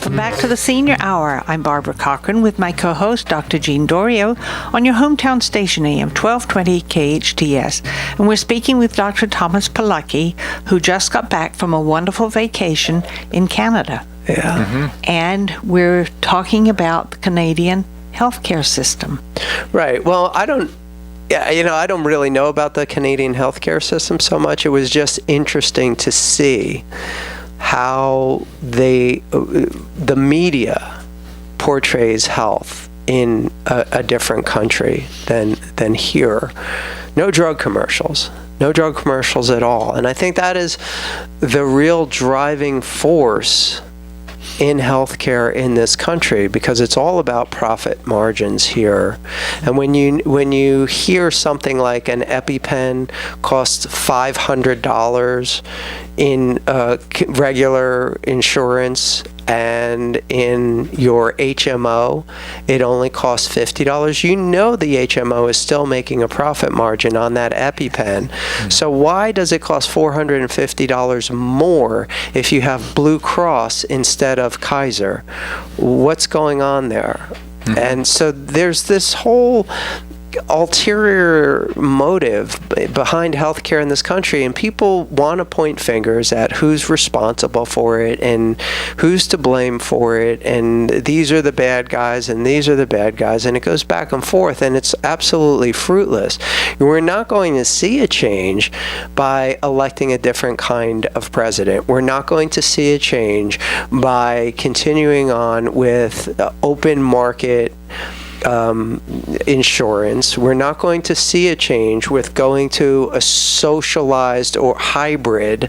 Welcome back to the Senior Hour. I'm Barbara Cochran with my co-host, Dr. Jean Dorio, on your hometown station, AM 1220 KHTS. And we're speaking with Dr. Thomas Pilecki, who just got back from a wonderful vacation in Canada. Yeah. Mm-hmm. And we're talking about the Canadian healthcare system. Right. Well, I don't really know about the Canadian healthcare system so much. It was just interesting to see how the media portrays health in a different country than here. No drug commercials at all. And I think that is the real driving force in healthcare in this country, because it's all about profit margins here. And when you hear something like an EpiPen costs $500 in regular insurance, and in your HMO it only costs $50, you know the HMO is still making a profit margin on that EpiPen. Mm-hmm. So why does it cost $450 more if you have Blue Cross instead of Kaiser? What's going on there? Mm-hmm. And so there's this whole ulterior motive behind healthcare in this country, and people want to point fingers at who's responsible for it and who's to blame for it, and these are the bad guys and these are the bad guys, and it goes back and forth, and it's absolutely fruitless. We're not going to see a change by electing a different kind of president. We're not going to see a change by continuing on with open market insurance. We're not going to see a change with going to a socialized or hybrid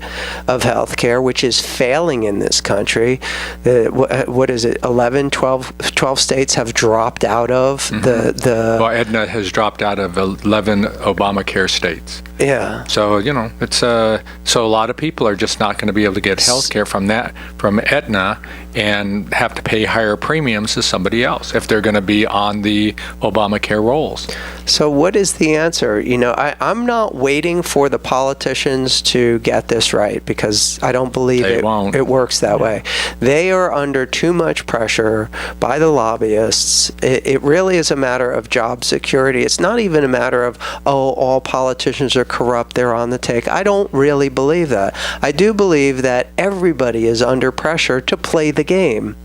of healthcare, which is failing in this country. What is it? 12 states have dropped out of Well, Aetna has dropped out of 11 Obamacare states. Yeah. So, it's so a lot of people are just not going to be able to get healthcare from Aetna and have to pay higher premiums to somebody else if they're going to be on the Obamacare rolls. So what is the answer? I'm not waiting for the politicians to get this right, because I don't believe it works that way. They are under too much pressure by the lobbyists. It really is a matter of job security. It's not even a matter of, all politicians are corrupt, they're on the take. I don't really believe that. I do believe that everybody is under pressure to play the game.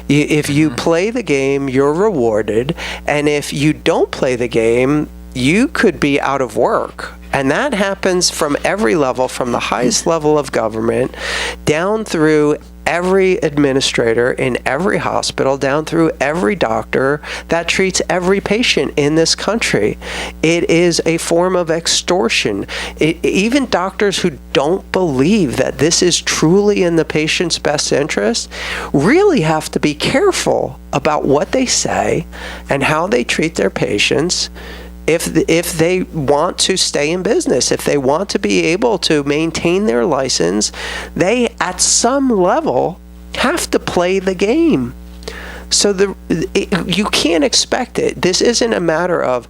If you play the game, you're rewarded, and if you don't play the game, you could be out of work. And that happens from every level, from the highest level of government down through every administrator in every hospital, down through every doctor that treats every patient in this country. It is a form of extortion. Even doctors who don't believe that this is truly in the patient's best interest really have to be careful about what they say and how they treat their patients. If they want to stay in business, if they want to be able to maintain their license, they, at some level, have to play the game. So you can't expect it. This isn't a matter of,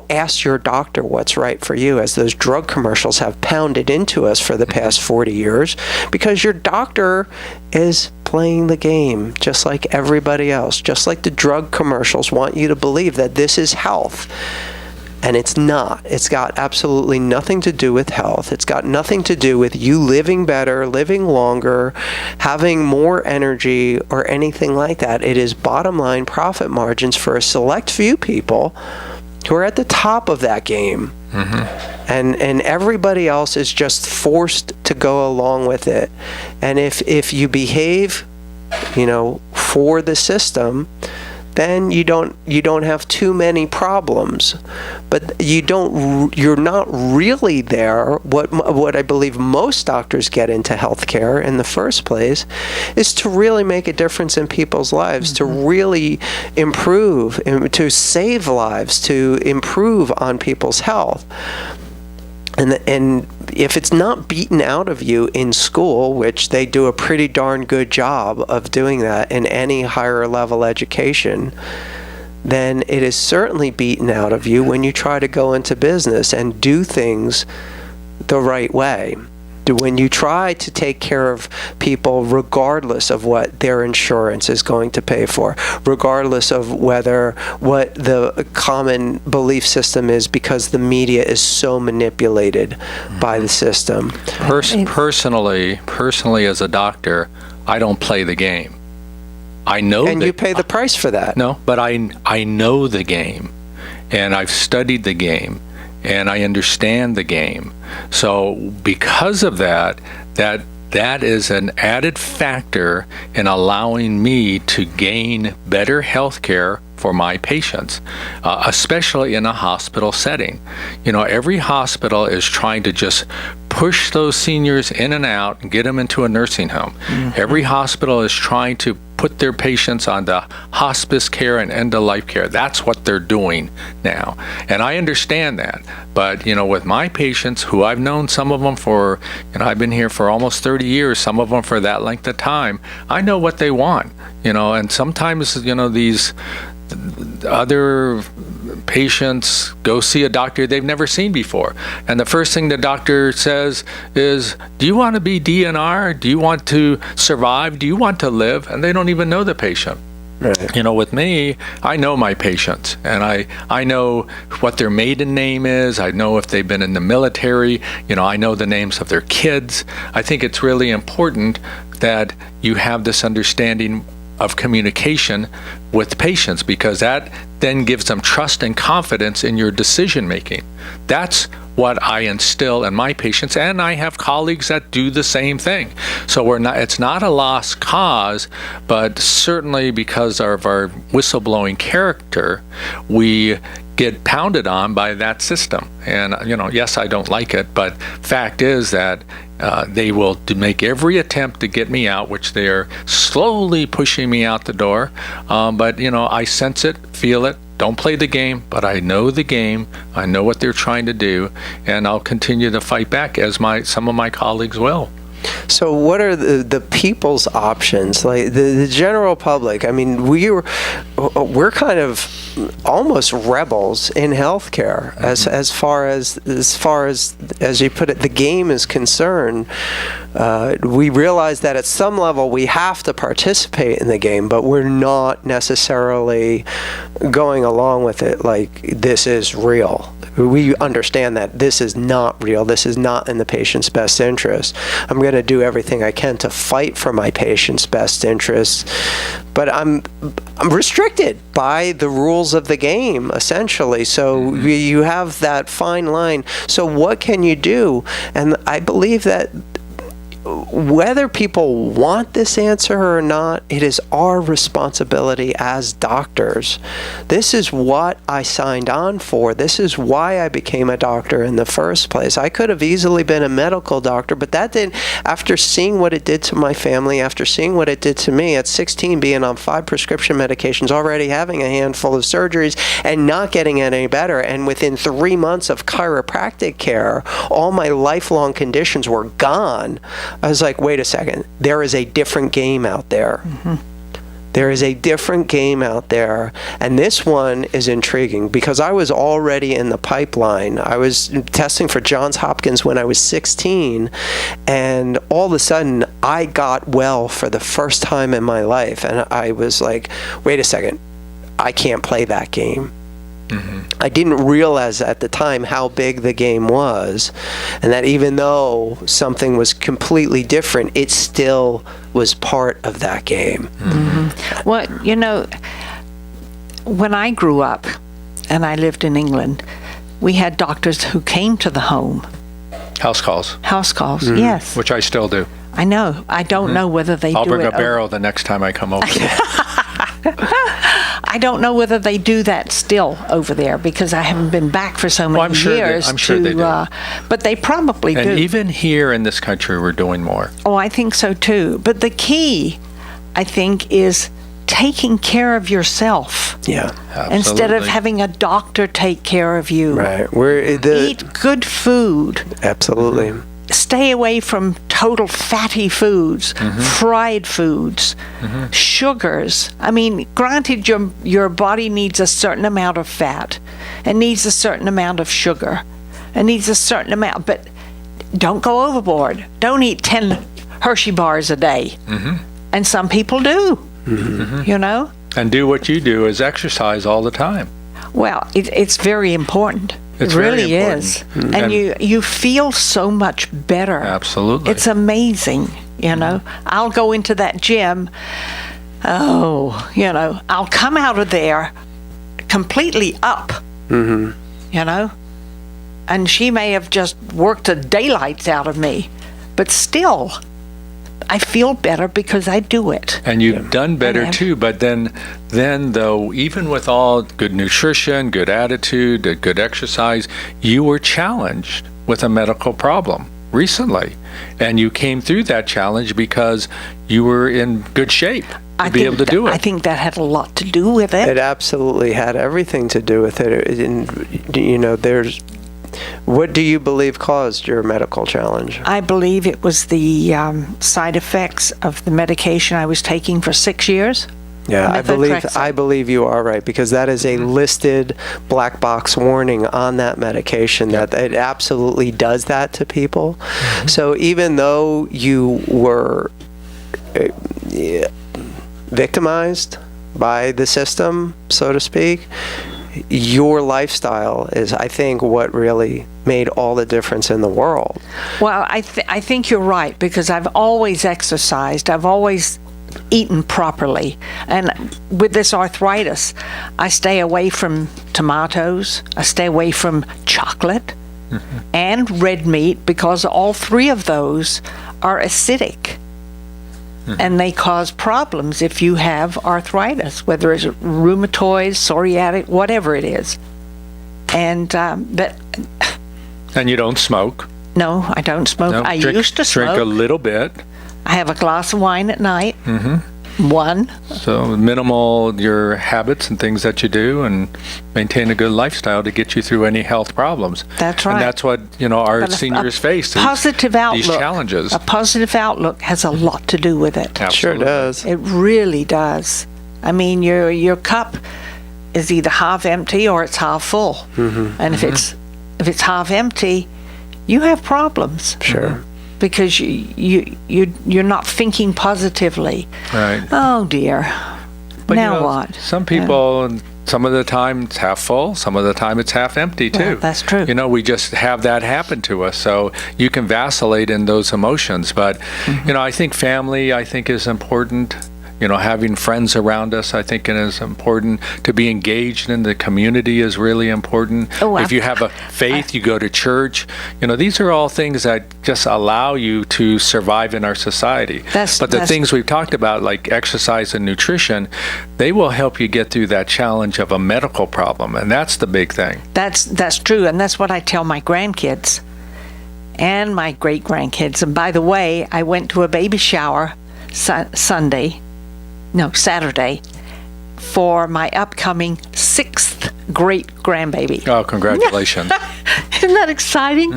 ask your doctor what's right for you, as those drug commercials have pounded into us for the past 40 years, because your doctor is playing the game just like everybody else, just like the drug commercials want you to believe that this is health. And it's not. It's got absolutely nothing to do with health. It's got nothing to do with you living better, living longer, having more energy, or anything like that. It is bottom line profit margins for a select few people who are at the top of that game. Mm-hmm. And everybody else is just forced to go along with it. And if you behave, for the system, then you don't have too many problems. But you're not really there. What I believe most doctors get into healthcare in the first place is to really make a difference in people's lives, to really improve, to save lives, to improve on people's health. And if it's not beaten out of you in school, which they do a pretty darn good job of doing that in any higher level education, then it is certainly beaten out of you when you try to go into business and do things the right way. when you try to take care of people regardless of what their insurance is going to pay for, regardless of what the common belief system is, because the media is so manipulated by the system. Personally, as a doctor, I don't play the game. I know, and you pay the price for that. No, but I know the game, and I've studied the game, and I understand the game. So because of that is an added factor in allowing me to gain better health care for my patients, especially in a hospital setting. Every hospital is trying to just push those seniors in and out and get them into a nursing home. Mm-hmm. Every hospital is trying to put their patients on the hospice care and end-of-life care. That's what they're doing now. And I understand that. But, with my patients, who I've known some of them for, I've been here for almost 30 years, some of them for that length of time, I know what they want, and sometimes, these other patients go see a doctor they've never seen before, and the first thing the doctor says is, do you want to be DNR? Do you want to survive? Do you want to live? And they don't even know the patient. Right. With me, I know my patients, and I know what their maiden name is. I know if they've been in the military. I know the names of their kids. I think it's really important that you have this understanding of communication with patients, because that then gives them trust and confidence in your decision making. That's what I instill in my patients, and I have colleagues that do the same thing. So it's not a lost cause, but certainly because of our whistleblowing character, we get pounded on by that system. And yes, I don't like it, but fact is that they will make every attempt to get me out, which they are slowly pushing me out the door. But I sense it, feel it. Don't play the game, but I know the game. I know what they're trying to do, and I'll continue to fight back, as some of my colleagues will. So what are the people's options, like the general public? I mean, we're kind of almost rebels in healthcare, mm-hmm. as you put it, the game is concerned. We realize that at some level we have to participate in the game, but we're not necessarily going along with it like this is real. We understand that this is not real. This is not in the patient's best interest. I'm going to do everything I can to fight for my patient's best interest, but I'm restricted by the rules of the game, essentially. So mm-hmm. you have that fine line. So what can you do? And I believe that whether people want this answer or not, it is our responsibility as doctors. This is what I signed on for. This is why I became a doctor in the first place. I could have easily been a medical doctor, but that didn't. After seeing what it did to my family, after seeing what it did to me at 16, being on 5 prescription medications, already having a handful of surgeries and not getting any better, and within 3 months of chiropractic care, all my lifelong conditions were gone. I was like, wait a second, there is a different game out there. Mm-hmm. There is a different game out there, and this one is intriguing because I was already in the pipeline. I was testing for Johns Hopkins when I was 16, and all of a sudden, I got well for the first time in my life, and I was like, wait a second, I can't play that game. Mm-hmm. I didn't realize at the time how big the game was, and that even though something was completely different, it still was part of that game. Mm-hmm. Well, when I grew up and I lived in England, we had doctors who came to the home. House calls. Mm-hmm. Yes. Which I still do. I know. I don't know whether they do it. I'll bring a barrel the next time I come over. I don't know whether they do that still over there because I haven't been back for so many years. I'm sure they do. But they probably do. And even here in this country, we're doing more. Oh, I think so too. But the key, I think, is taking care of yourself. Yeah, absolutely. Instead of having a doctor take care of you. Right. Eat good food. Absolutely. Stay away from total fatty foods, mm-hmm. fried foods, mm-hmm. sugars. I mean, granted, your body needs a certain amount of fat and needs a certain amount of sugar and needs a certain amount, but don't go overboard. Don't eat 10 Hershey bars a day. And some people do, you know. And do what you do is exercise all the time. Well, it's very important. It's it really very important. is. And you feel so much better. Absolutely. It's amazing, you know. I'll go into that gym, I'll come out of there completely up, you know. And she may have just worked the daylights out of me, but still, I feel better because I do it. And you've done better too, but then though, even with all good nutrition, good attitude, good exercise, you were challenged with a medical problem recently. And you came through that challenge because you were in good shape to be able to do it. I think that had a lot to do with it. It absolutely had everything to do with it. And, you know, what do you believe caused your medical challenge? I believe it was the side effects of the medication I was taking for 6 years. Yeah, I believe you are right, because that is a listed black box warning on that medication that it absolutely does that to people. So even though you were victimized by the system, so to speak, your lifestyle is, I think, what really made all the difference in the world. Well, I think you're right, because I've always exercised. I've always eaten properly. And with this arthritis, I stay away from tomatoes. I stay away from chocolate and red meat, because all three of those are acidic. And they cause problems if you have arthritis, whether it's rheumatoid, psoriatic, whatever it is. And and you don't smoke? No, I don't smoke. No, I used to smoke. Drink a little bit. I have a glass of wine at night. One. So minimal your habits and things that you do, and maintain a good lifestyle to get you through any health problems. That's right. And that's what, our seniors face. Positive outlook. These challenges. A positive outlook has a lot to do with it. Absolutely. Sure does. It really does. I mean, your cup is either half empty or it's half full. And if it's half empty, you have problems. Sure. Because you're not thinking positively. Right. Oh dear. But now what? Some people, some of the time it's half full, some of the time it's half empty too. Well, that's true. We just have that happen to us. So you can vacillate in those emotions. But, I think family, is important. Having friends around us, I think it is important. To be engaged in the community is really important. If you have a faith, you go to church. These are all things that just allow you to survive in our society. But the things we've talked about, like exercise and nutrition, they will help you get through that challenge of a medical problem. And that's the big thing. That's true. And that's what I tell my grandkids and my great-grandkids. And by the way, I went to a baby shower Saturday, for my upcoming 6th great-grandbaby. Oh, congratulations. Isn't that exciting?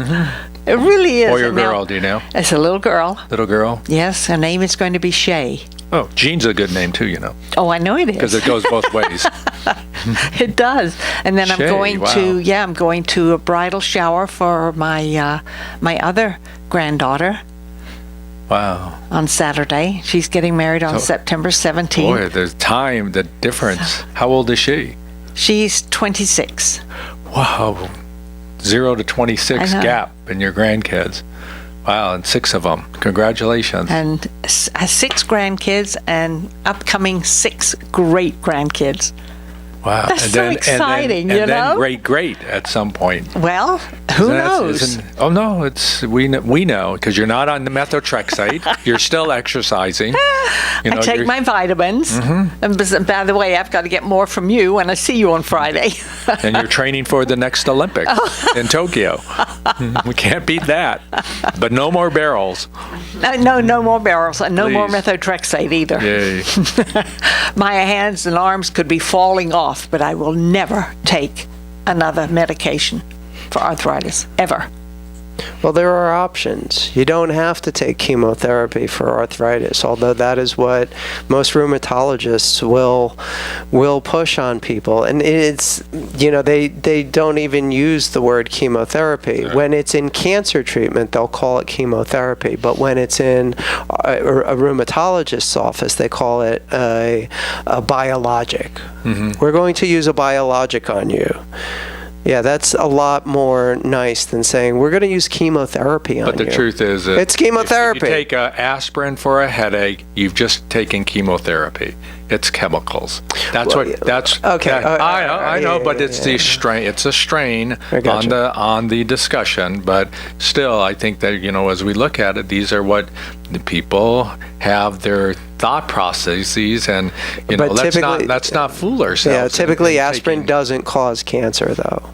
It really is. Boy or girl, do you know? It's a little girl. Little girl? Yes, her name is going to be Shay. Oh, Jean's a good name too, Oh, I know it is. Because it goes both ways. It does. And then Shay, I'm going to a bridal shower for my my other granddaughter. Wow. On Saturday. She's getting married on September 17th. Boy, the difference. How old is she? She's 26. Wow. 0 to 26 gap in your grandkids. Wow, and 6 of them. Congratulations. And 6 grandkids and upcoming 6 great-grandkids. Wow. That's so exciting, and then great at some point. Well, who knows? We know, because you're not on the methotrexate. You're still exercising. I take my vitamins. And by the way, I've got to get more from you when I see you on Friday. And you're training for the next Olympics in Tokyo. We can't beat that. But no more barrels. No more barrels. And no Please. more methotrexate either. Yay. My hands and arms could be falling off, but I will never take another medication for arthritis, ever. Well, there are options. You don't have to take chemotherapy for arthritis, although that is what most rheumatologists will push on people. And it's, they don't even use the word chemotherapy. Right. When it's in cancer treatment, they'll call it chemotherapy. But when it's in a rheumatologist's office, they call it a biologic. Mm-hmm. We're going to use a biologic on you. Yeah, that's a lot more nice than saying we're going to use chemotherapy on you. But the truth is, it's chemotherapy. If you take aspirin for a headache, you've just taken chemotherapy. It's chemicals. That's okay. I know, but it's the strain. It's a strain on the discussion. But still, I think that as we look at it, these are what the people have their thought processes, and let's not fool ourselves. Yeah, typically aspirin doesn't cause cancer, though.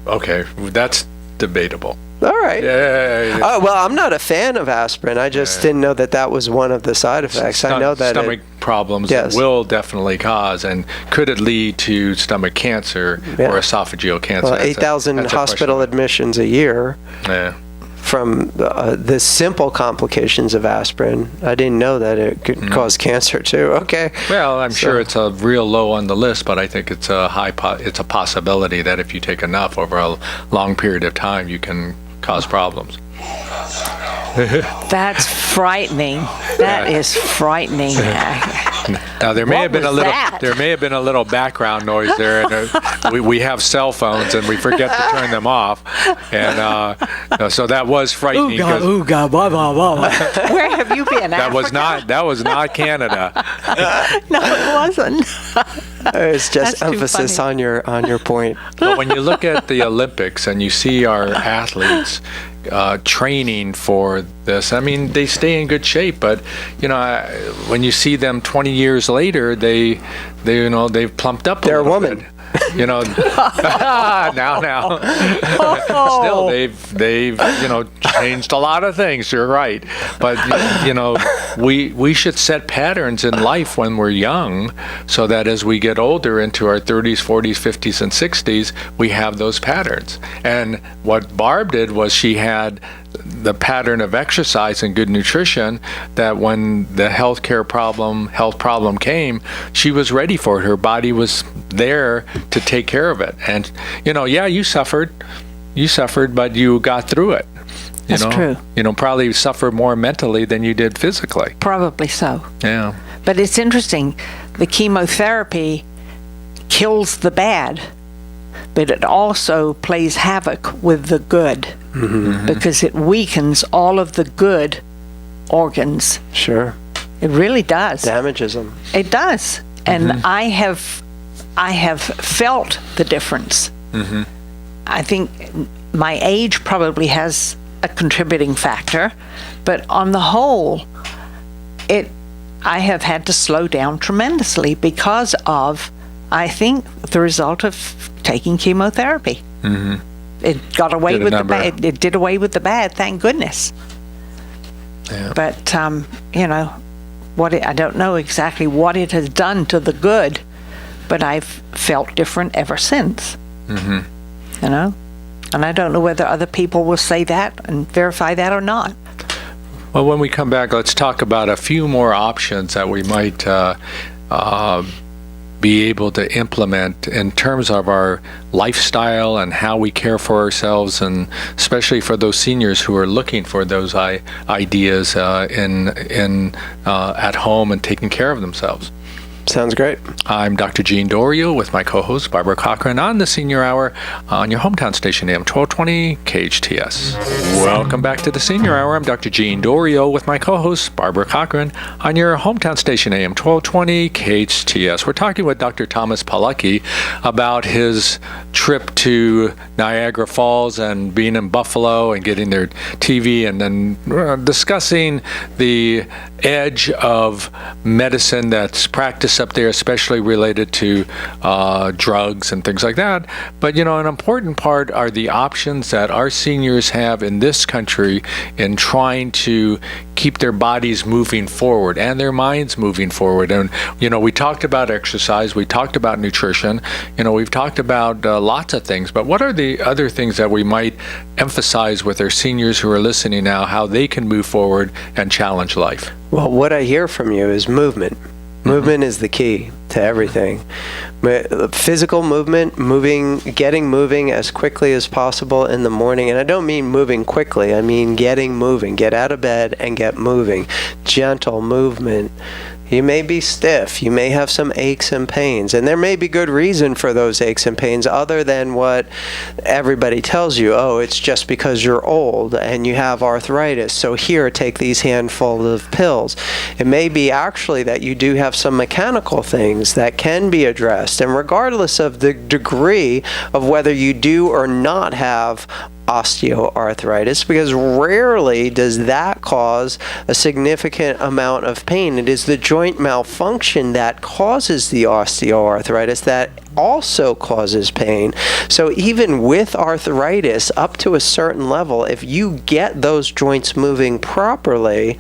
Okay, that's debatable. All right. Yeah. Oh, well, I'm not a fan of aspirin. I just didn't know that was one of the side effects. I know that stomach problems will definitely cause, and could it lead to stomach cancer or esophageal cancer? Well, 8,000 hospital admissions a year. Yeah. From the simple complications of aspirin. I didn't know that it could cause cancer too. Okay. Well, I'm sure it's a real low on the list, but I think it's a it's a possibility that if you take enough over a long period of time, you can cause problems. That's frightening. That is frightening. Now there may have been a little background noise there, and we have cell phones and we forget to turn them off, and so that was frightening. Ooga, blah blah blah. Where have you been? That was not Canada. No, it wasn't. It's just emphasis on your point. But when you look at the Olympics and you see our athletes training for this, I mean, they stay in good shape, but when you see them 20 years later, they've plumped up. They're a woman. Now. Still, they've changed a lot of things. You're right, but we should set patterns in life when we're young, so that as we get older into our 30s, 40s, 50s, and 60s, we have those patterns. And what Barb did was she had the pattern of exercise and good nutrition, that when the health problem came, she was ready for it. Her body was there to take care of it. And you suffered, but you got through it. That's true. Probably suffered more mentally than you did physically. Probably so. Yeah. But it's interesting. The chemotherapy kills the bad, but it also plays havoc with the good. Mm-hmm. Because it weakens all of the good organs. Sure. It really does. Damages them. It does. And I have felt the difference. Mm-hmm. I think my age probably has a contributing factor, but on the whole, I have had to slow down tremendously because of, I think, the result of taking chemotherapy. Mm-hmm. It got away with the bad. It did away with the bad, thank goodness. Yeah. But I don't know exactly what it has done to the good, but I've felt different ever since. Mm-hmm. And I don't know whether other people will say that and verify that or not. Well, when we come back, let's talk about a few more options that we might be able to implement in terms of our lifestyle and how we care for ourselves, and especially for those seniors who are looking for those ideas at home and taking care of themselves. Sounds great. I'm Dr. Gene Dorio with my co-host Barbara Cochran on the Senior Hour on your hometown station AM 1220 KHTS. Welcome back to the Senior Hour. I'm Dr. Gene Dorio with my co-host Barbara Cochran on your hometown station AM 1220 KHTS. We're talking with Dr. Thomas Palucki about his trip to Niagara Falls and being in Buffalo and getting their TV, and then discussing the edge of medicine that's practiced risks up there, especially related to drugs and things like that. But, an important part are the options that our seniors have in this country in trying to keep their bodies moving forward and their minds moving forward. And, we talked about exercise, we talked about nutrition, we've talked about lots of things, but what are the other things that we might emphasize with our seniors who are listening now, how they can move forward and challenge life? Well, what I hear from you is movement. Movement is the key to everything. Physical movement, getting moving as quickly as possible in the morning. And I don't mean moving quickly, I mean getting moving. Get out of bed and get moving. Gentle movement. You may be stiff, you may have some aches and pains, and there may be good reason for those aches and pains other than what everybody tells you. Oh, it's just because you're old and you have arthritis, so here, take these handful of pills. It may be actually that you do have some mechanical things that can be addressed, and regardless of the degree of whether you do or not have osteoarthritis, because rarely does that cause a significant amount of pain. It is the joint malfunction that causes the osteoarthritis that also causes pain. So even with arthritis up to a certain level, if you get those joints moving properly,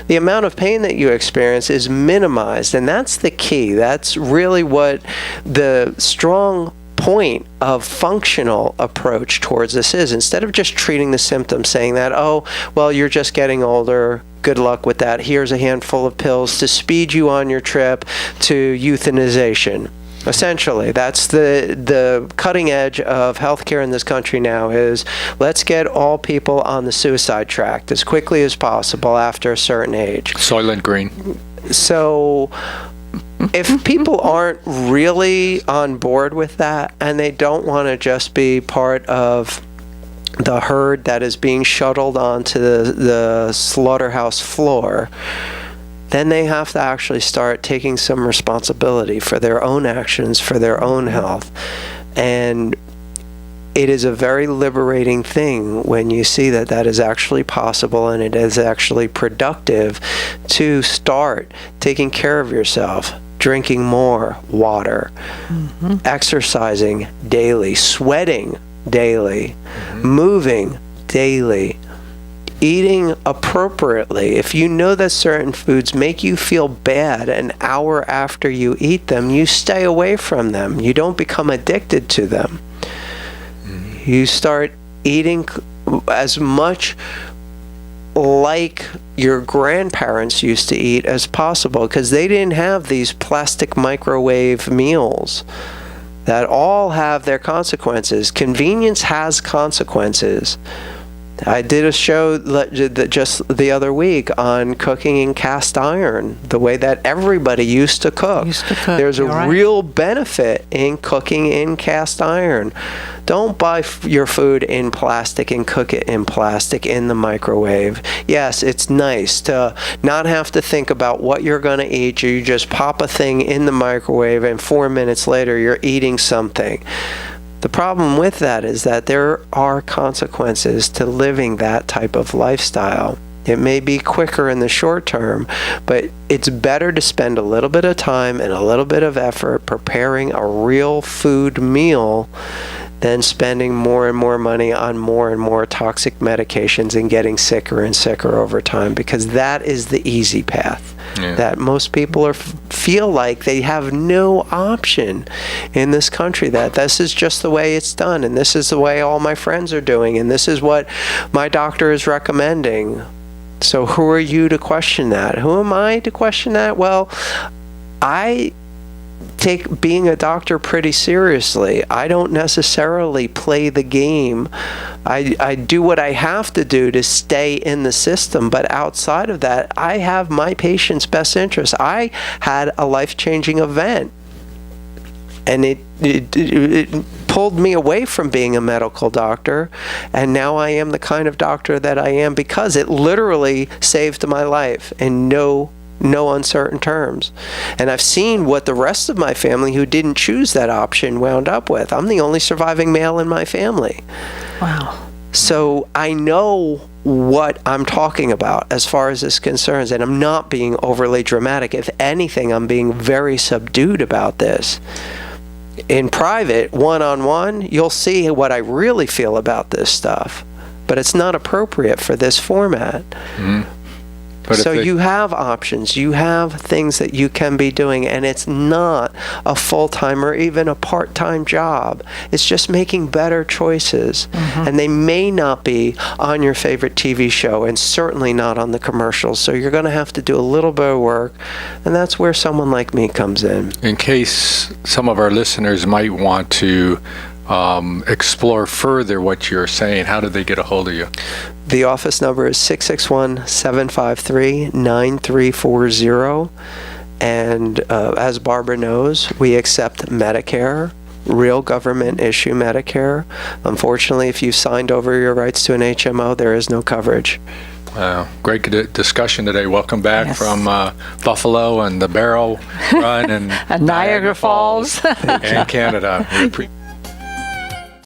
the amount of pain that you experience is minimized, and that's the key. That's really what the strong point of functional approach towards this is. Instead of just treating the symptoms, saying that, oh, well, you're just getting older, good luck with that, here's a handful of pills to speed you on your trip to euthanization. Essentially, that's the cutting edge of healthcare in this country now is let's get all people on the suicide track as quickly as possible after a certain age. Soylent Green. So if people aren't really on board with that and they don't want to just be part of the herd that is being shuttled onto the slaughterhouse floor, then they have to actually start taking some responsibility for their own actions, for their own health. And it is a very liberating thing when you see that that is actually possible and it is actually productive to start taking care of yourself, drinking more water, exercising daily, sweating daily, moving daily, eating appropriately. If you know that certain foods make you feel bad an hour after you eat them, you stay away from them. You don't become addicted to them. You start eating as much like your grandparents used to eat as possible, because they didn't have these plastic microwave meals that all have their consequences. Convenience has consequences. I did a show just the other week on cooking in cast iron, the way that everybody used to cook. There's a real benefit in cooking in cast iron. Don't buy your food in plastic and cook it in plastic in the microwave. Yes, it's nice to not have to think about what you're going to eat. You just pop a thing in the microwave and 4 minutes later you're eating something. The problem with that is that there are consequences to living that type of lifestyle. It may be quicker in the short term, but it's better to spend a little bit of time and a little bit of effort preparing a real food meal than spending more and more money on more and more toxic medications and getting sicker and sicker over time, because that is the easy path. That most people feel like they have no option in this country, that this is just the way it's done, and this is the way all my friends are doing, and this is what my doctor is recommending. So who are you to question that? Who am I to question that? Well, I take being a doctor pretty seriously. I don't necessarily play the game. I do what I have to do to stay in the system, but outside of that, I have my patient's best interest. I had a life-changing event, and it pulled me away from being a medical doctor, and now I am the kind of doctor that I am because it literally saved my life in no uncertain terms. And I've seen what the rest of my family who didn't choose that option wound up with. I'm the only surviving male in my family. Wow. So I know what I'm talking about as far as this concerns, and I'm not being overly dramatic. If anything, I'm being very subdued about this. In private, one-on-one, you'll see what I really feel about this stuff, but it's not appropriate for this format. But so you have options, you have things that you can be doing, and it's not a full-time or even a part-time job. It's just making better choices. And they may not be on your favorite TV show, and certainly not on the commercials. So you're going to have to do a little bit of work, and that's where someone like me comes in. In case some of our listeners might want to explore further what you're saying, how do they get a hold of you? The office number is 661-753-9340. And as Barbara knows, we accept Medicare, real government issue Medicare. Unfortunately, if you've signed over your rights to an HMO, there is no coverage. Great discussion today. Welcome back from Buffalo and the Barrel Run and Niagara Falls and Canada.